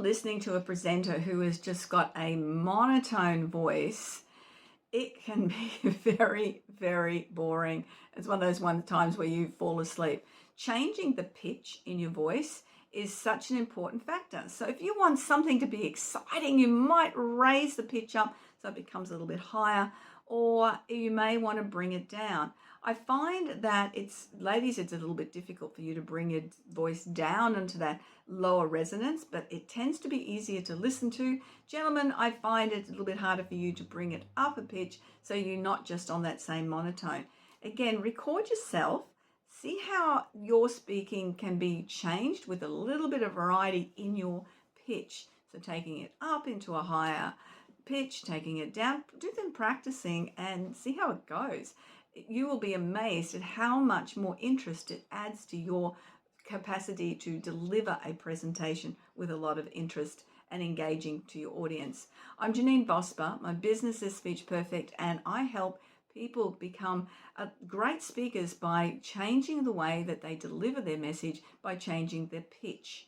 listening to a presenter who has just got a monotone voice, it can be very, very boring. It's one of those times where you fall asleep. Changing the pitch in your voice is such an important factor. So if you want something to be exciting, you might raise the pitch up so it becomes a little bit higher, or you may want to bring it down. I find that ladies, it's a little bit difficult for you to bring your voice down into that lower resonance, but it tends to be easier to listen to. Gentlemen, I find it a little bit harder for you to bring it up a pitch so you're not just on that same monotone. Again, record yourself. See how your speaking can be changed with a little bit of variety in your pitch. So taking it up into a higher pitch, taking it down, do them practicing and see how it goes. You will be amazed at how much more interest it adds to your capacity to deliver a presentation with a lot of interest and engaging to your audience. I'm Janeen Vosper. My business is Speech Perfect, and I help people become great speakers by changing the way that they deliver their message, by changing their pitch.